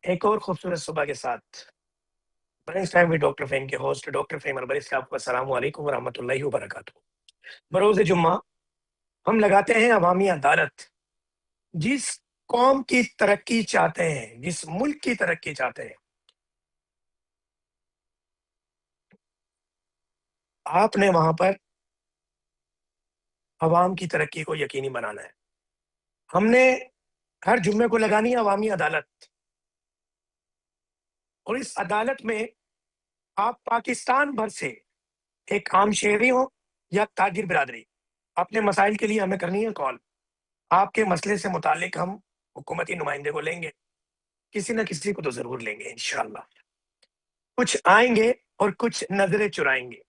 ایک اور خوبصورت صبح کے ساتھ business time with doctor Fahim کے ہوسٹ ڈاکٹر فہیم اربریز کا آپ کو السلام علیکم ورحمۃ اللہ وبرکاتہ۔ بروز جمعہ ہم لگاتے ہیں عوامی عدالت۔ جس قوم کی ترقی چاہتے ہیں، جس ملک کی ترقی چاہتے ہیں، آپ نے وہاں پر عوام کی ترقی کو یقینی بنانا ہے۔ ہم نے ہر جمعے کو لگانی ہے عوامی عدالت، اور اس عدالت میں آپ پاکستان بھر سے ایک عام شہری ہو یا تاجر برادری، اپنے مسائل کے لیے ہمیں کرنی ہے کال۔ آپ کے مسئلے سے متعلق ہم حکومتی نمائندے کو لیں گے، کسی نہ کسی کو تو ضرور لیں گے انشاءاللہ۔ کچھ آئیں گے اور کچھ نظریں چرائیں گے۔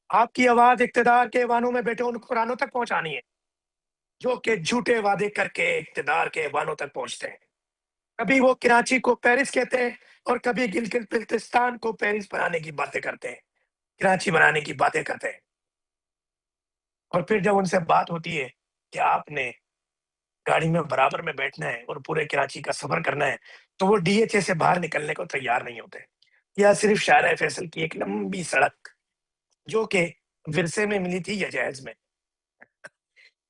آپ کی آواز اقتدار کے ایوانوں میں بیٹھے ان حکمرانوں تک پہنچانی ہے جو کہ جھوٹے وعدے کر کے اقتدار کے ایوانوں تک پہنچتے ہیں۔ کبھی وہ کراچی کو پیرس کہتے ہیں اور کبھی گلگت بلتستان کو پیرس بنانے کی باتیں کرتے ہیں، کراچی بنانے کی باتیں کرتے ہیں، اور پھر جب ان سے بات ہوتی ہے کہ آپ نے گاڑی میں برابر میں بیٹھنا ہے اور پورے کراچی کا سفر کرنا ہے، تو وہ ڈی ایچ اے سے باہر نکلنے کو تیار نہیں ہوتے۔ یا صرف شارع فیصل کی ایک لمبی سڑک جو کہ ورثے میں ملی تھی یا جہیز میں،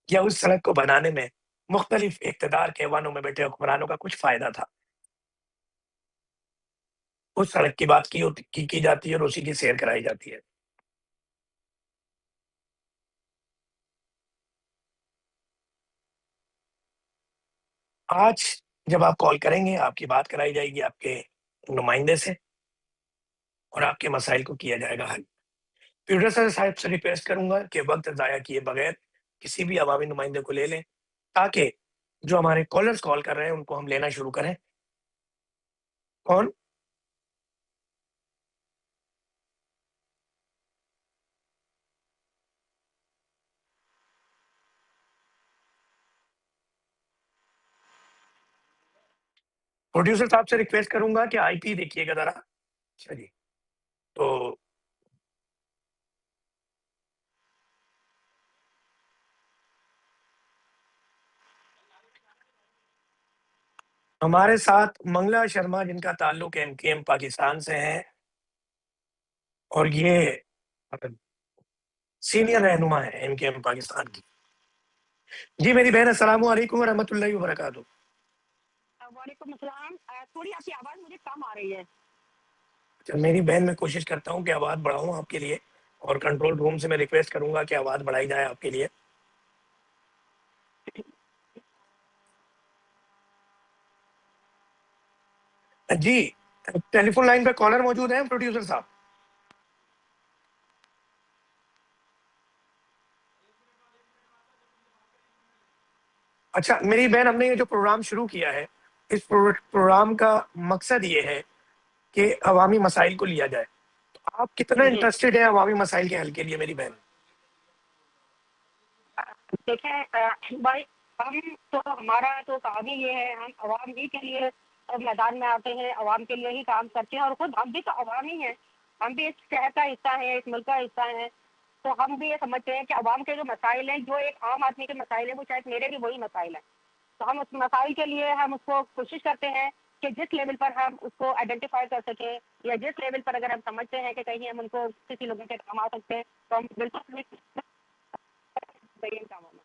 یا اس سڑک کو بنانے میں مختلف اقتدار کے ایوانوں میں بیٹھے حکمرانوں کا کچھ فائدہ تھا۔ اس سڑک کی بات کی جاتی ہے اور اسی کی سیر کرائی جاتی ہے۔ آج جب آپ کال کریں گے، آپ کی بات کرائی جائے گی آپ کے نمائندے سے اور آپ کے مسائل کو کیا جائے گا حل۔ پروڈیوسر صاحب سے ریکویسٹ کروں گا کہ وقت ضائع کیے بغیر کسی بھی عوامی نمائندے کو لے لیں، تاکہ جو ہمارے کالرز کال کر رہے ہیں ان کو ہم لینا شروع کریں۔ کون؟ پروڈیوسر صاحب سے ریکویسٹ کروں گا کہ آئی پی دیکھیے گا ذرا۔ اچھا جی، تو ہمارے ساتھ منگلا شرما جن کا تعلق ایم کے ایم پاکستان سے ہے، اور یہ سینئر رہنما ہے ایم کے ایم پاکستان کی۔ جی میری بہن، السلام علیکم ورحمۃ اللہ وبرکاتہ۔ وعلیکم السلام۔ تھوڑی آپ کی آواز مجھے کم آ رہی ہے۔ میری بہن، میں کوشش کرتا ہوں کہ آواز بڑھاؤں آپ کے لیے، اور کنٹرول روم سے میں ریکویسٹ کروں گا کہ آواز بڑھائی جائے آپ کے لیے۔ جی، ٹیلی فون لائن پہ کالر موجود ہیں پروڈیوسر صاحب؟ اچھا میری بہن، ہم نے یہ جو پروگرام شروع کیا ہے، اس پروگرام کا مقصد یہ ہے کہ عوامی مسائل کو لیا جائے۔ تو آپ کتنا جی انٹرسٹڈ ہیں عوامی مسائل کے حل کے لیے میری بہن؟ دیکھیں بھائی، ہم تو ہمارا تو کام ہی یہ ہے، ہم عوام ہی کے لیے میدان میں آتے ہیں، عوام کے لیے ہی کام کرتے ہیں، اور خود ہم بھی تو عوام ہی ہیں، ہم بھی اس شہر کا حصہ ہیں، اس ملک کا حصہ ہیں۔ تو ہم بھی یہ سمجھتے ہیں کہ عوام کے جو مسائل ہیں، جو ایک عام آدمی کے مسائل ہیں، وہ شاید میرے بھی وہی مسائل ہیں۔ تو ہم اس مسائل کے لیے ہم اس کو کوشش کرتے ہیں کہ جس لیول پر ہم اس کو آئیڈینٹیفائی کر سکیں، یا جس لیول پر اگر ہم سمجھتے ہیں کہ کہیں ہم ان کو کسی لوگوں کے کام آ سکتے ہیں، تو ہم بالکل کاموں میں۔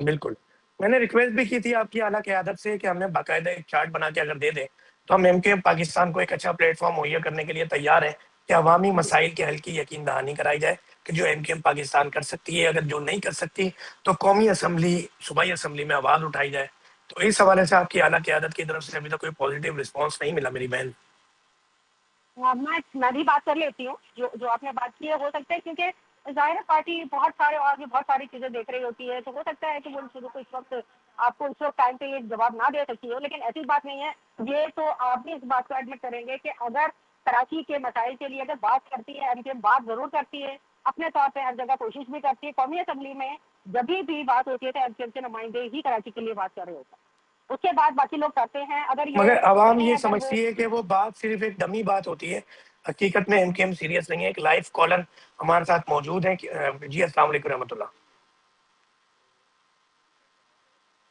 بالکل، میں نے ریکویسٹ بھی کی تھی آپ کی اعلیٰ قیادت سے کہ ہمیں باقاعدہ ایک چارٹ بنا کے اگر دے دیں تو ہم ایم کے پاکستان کو ایک اچھا پلیٹ فارم مہیا کرنے کے لیے تیار ہیں کہ عوامی مسائل کے حل کی یقین دہانی کرائی جائے کہ جو ایم کے ایم پاکستان کر سکتی ہے، اگر جو نہیں کر سکتی تو قومی اسمبلی، صوبائی اسمبلی میں آواز اٹھائی جائے۔ تو اس حوالے سے آپ کی اعلیٰ قیادت کی طرف سے ابھی تک کوئی پازیٹیو رسپانس نہیں ملا میری بہن۔ میں بھی بات کر لیتی ہوں، جو آپ نے بات کی ہے، ہو سکتا ہے کیونکہ ظاہر پارٹی بہت سارے اور بھی بہت ساری چیزیں دیکھ رہی ہوتی ہے، تو ہو سکتا ہے کہ وہ شروع کو اس وقت آپ کو اس وقت ٹائم پہ یہ جواب نہ دے سکتی ہو، لیکن ایسی بات نہیں ہے۔ یہ تو آپ بھی اس بات کو ایڈمٹ کریں گے کہ اگر کراچی کے مسائل کے لیے اگر بات کرتی ہے ایم کے ایم، بات ضرور کرتی ہے، اپنے طور پہ ہر جگہ کوشش بھی کرتی ہے۔ قومی اسمبلی میں جب بھی بات ہوتی ہے تو ایم کے ایم کے نمائندے ہی کراچی کے لیے بات کر رہے ہوتے ہیں، اس کے بعد باقی لوگ کرتے ہیں۔ اگر مگر یہ عوام کہیں یہ اگر وہ سمجھتی ہے کہ وہ بات صرف ایک ڈمی بات ہوتی ہے، حقیقت میں ایم کے ایم سیریس نہیں ہے۔ ایک لائف کالر ہمارے ساتھ موجود ہیں۔ جی السلام علیکم رحمۃ اللہ۔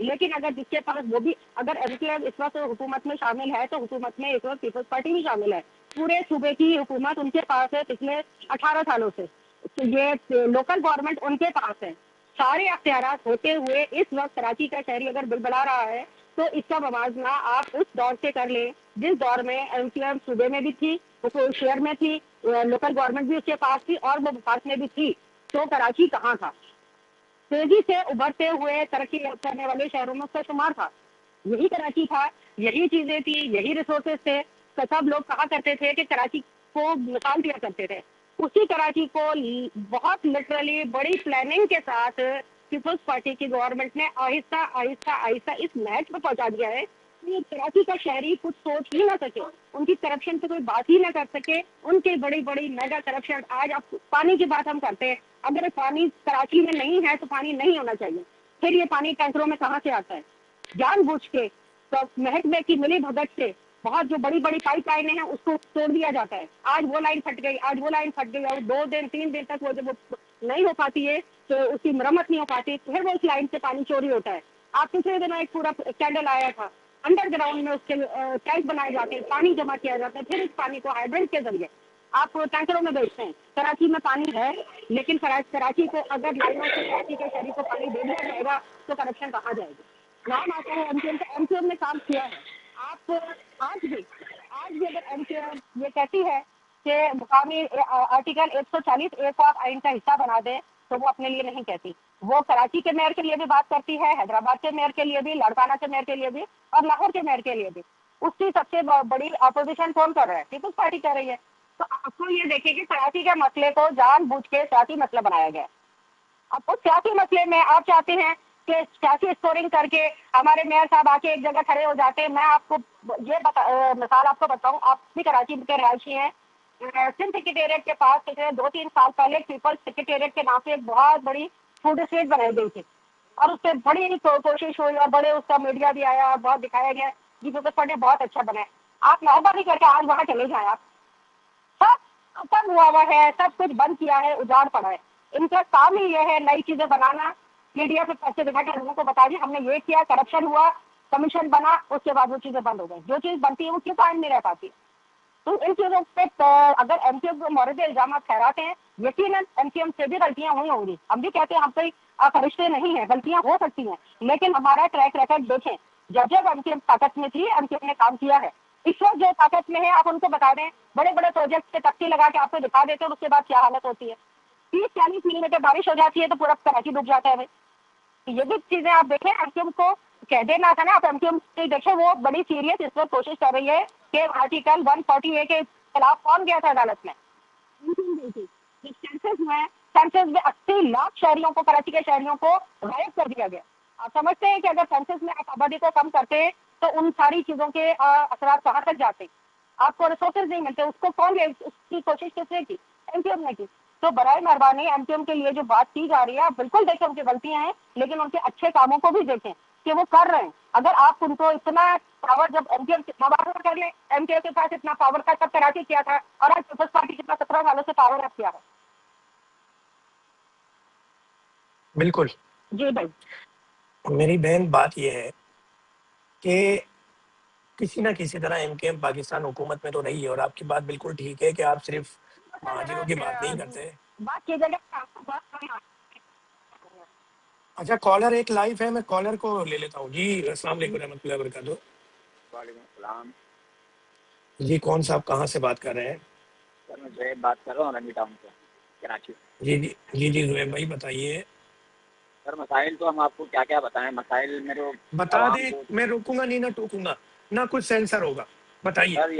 لیکن اگر جس کے پاس وہ بھی اگر MKM اس وقت حکومت میں شامل ہے تو حکومت میں اس وقت پیپلز پارٹی بھی شامل ہے. پورے صوبے کی حکومت ان کے پاس ہے پچھلے 18 سالوں سے. یہ لوکل گورنمنٹ ان کے پاس ہے. سارے اختیارات ہوتے ہوئے اس وقت کراچی کا شہری اگر بلبلا رہا ہے تو اس کا موازنہ آپ اس دور سے کر لیں جس دور میں MKM صوبے میں بھی تھی, شہر میں تھی, لوکل گورنمنٹ بھی اس کے پاس تھی اور وہ وفاق میں بھی تھی. تو کراچی کہاں تھا؟ تیزی سے ابھرتے ہوئے ترقی کرنے والے شہروں میں اس کا شمار تھا. یہی کراچی تھا, یہی چیزیں تھی, یہی ریسورسز تھے. تو سب لوگ کہا کرتے تھے کہ کراچی کو مثال دیا کرتے تھے. اسی کراچی کو بہت لٹرلی بڑی پلاننگ کے ساتھ پیپلز پارٹی کی گورنمنٹ نے آہستہ آہستہ آہستہ اس میچ پہ پہنچا دیا ہے کہ کراچی کا شہری کچھ سوچ ہی نہ سکے, ان کی کرپشن پہ کوئی بات ہی نہ کر سکے. ان کی بڑی بڑی میگا کرپشن. آج اب پانی کی بات ہم کرتے ہیں, اگر پانی کراچی میں نہیں ہے تو پانی نہیں ہونا چاہیے. پھر یہ پانی ٹینکروں میں کہاں سے آتا ہے؟ جان بوجھ کے محکمے کی ملی بھگت سے بہت جو بڑی بڑی پائپ لائنیں ہیں اس کو توڑ دیا جاتا ہے. آج وہ لائن پھٹ گئی, آج وہ لائن پھٹ گئی, اور 2 دن 3 دن تک وہ جب نہیں ہو پاتی ہے تو اس کی مرمت نہیں ہو پاتی, پھر وہ اس لائن سے پانی چوری ہوتا ہے. آپ پچھلے دنوں ایک پورا اسکینڈل آیا تھا, انڈر گراؤنڈ میں اس کے ٹینک بنائے جاتے ہیں, پانی جمع کیا جاتا ہے, پھر اس پانی کو ہائیڈرنٹ کے ذریعے آپ ٹینکروں میں بیچتے ہیں. کراچی میں پانی ہے لیکن کراچی کو اگر لائنوں سے کراچی کے شہری کو پانی دے دیا جائے گا تو کرپشن کہاں جائے گی؟ نام آتا ہے MKM نے کام کیا ہے. آپ آج بھی اگر MKM یہ کہتی ہے کہ مقامی آرٹیکل 140A کو آپ آئین کا حصہ بنا دیں تو وہ اپنے لیے نہیں کہتی. وہ کراچی کے میئر کے لیے بھی بات کرتی ہے, حیدرآباد کے میئر کے لیے بھی, لاڑکانہ کے میئر کے لیے بھی, اور لاہور کے میئر کے لیے بھی. اس کی سب سے بڑی اپوزیشن کون کر رہا ہے؟ پیپلز پارٹی کر رہی ہے. تو آپ کو یہ دیکھیں کہ کراچی کے مسئلے کو جان بوجھ کے سیاسی مسئلہ بنایا گیا. اب اس سیاسی مسئلے میں آپ چاہتے ہیں کہ سیاسی اسکورنگ کر کے ہمارے میئر صاحب آ کے ایک جگہ کھڑے ہو جاتے ہیں. میں آپ کو یہ مثال آپ کو بتاؤں, آپ بھی کراچی کے رہائشی ہیں. سندھ سیکریٹریٹ کے پاس پچھلے 2-3 سال پہلے پیپلز سیکریٹریٹ کے نام سے ایک بہت بڑی فوڈ اسٹریٹ بنائی گئی تھی, اور اس پہ بڑی کوشش ہوئی اور بڑے اس کا میڈیا بھی آیا اور بہت دکھایا گیا جی پیپلز پارٹی بہت اچھا بنا ہے. آپ مہربانی کر کے آج وہاں چلے جائیں. آپ سب ہوا ہے, سب کچھ بند کیا ہے, اجاڑ پڑا ہے. ان کا کام ہی یہ ہے نئی چیزیں بنانا, میڈیا پہ پیسے دکھا کے لوگوں کو بتا دیا ہم نے یہ کیا, کرپشن ہوا, کمیشن بنا, اس کے بعد وہ چیزیں بند ہو گئی. جو چیز بنتی ہے وہ کیوں قائم نہیں رہ پاتی؟ تو ان چیزوں پہ اگر MKM کو مورد الزامات ٹھہراتے ہیں, یقیناً MKM سے بھی غلطیاں ہوئی ہوں گی. ہم بھی کہتے ہیں ہم کوئی فرشتے نہیں ہیں, غلطیاں ہو سکتی ہیں, لیکن ہمارا ٹریک ریکارڈ دیکھیں. جب MKM طاقت میں تھی MKM نے کام کیا ہے. اس وقت جو طاقت میں ہے آپ ان کو بتا دیں, بڑے بڑے پروجیکٹ سے تختی لگا کے آپ کو دکھا دیتے ہیں, اور اس کے بعد کیا حالت ہوتی ہے. 30-40 ملیمیٹر بارش ہو جاتی ہے تو پورا کراچی ڈوب جاتا ہے. بھائی یہ بھی چیزیں آپ دیکھیں. MKM کو کہہ دینا تھا نا, آپ MKM سے دیکھیں وہ بڑی سیریس اس وقت کوشش کر رہی ہے کہ آرٹیکل 140A کے خلاف کون گیا تھا عدالت میں؟ سینسس میں 80 لاکھ شہریوں کو, کراچی کے شہریوں کو غائب کر دیا گیا. آپ سمجھتے ہیں کہ اگر سینسس میں آپ آبادی کو کم کرتے تو ان ساری چیزوں کے اثرات کہاں تک جاتے؟ آپ کو ریسورسز نہیں ملتے. اس کو کون, اس کی کوشش کس نے کی؟ MKM نے کی. تو برائے مہربانی MKM کے لیے جو بات کی جا رہی ہے, آپ بالکل دیکھیں ان کی غلطیاں ہیں, لیکن ان کے اچھے کاموں کو بھی دیکھیں کہ وہ کر رہے ہیں. اگر آپ ان کو اتنا پاور, جب MKM کتنا پاور کر لیں, MKM کے پاس اتنا پاور کا تب کراچی کیا تھا, اور آج پیپلز پارٹی کتنا 17 سالوں سے پاور رکھ کیا ہے. بالکل. جی بھائی. میری بہن بات یہ ہے کہ کسی نہ کسی طرح MKM پاکستان حکومت میں تو رہی ہے, اور آپ کی بات بالکل ٹھیک ہے کہ آپ صرف مہاجروں کی بات نہیں کرتے. بات کی جگہ اچھا, کالر ایک لائیو ہے, میں کالر کو لے لیتا ہوں. جی السلام علیکم رحمۃ اللہ وبرکاتہ. وعلیکم السلام. جی کون صاحب کہاں سے بات کر رہے ہیں؟ سر میں زہیب بات کر رہا ہوں رنگی ٹاؤن سے, کراچی. جی زہیب بھائی بتائیے. سر مسائل تو ہم آپ کو کیا کیا بتائیں, مسائل میرے بتا دیں, میں روکوں گا نہیں نہ ٹوکوں گا, نہ کچھ سینسر ہوگا, بتائیے. سر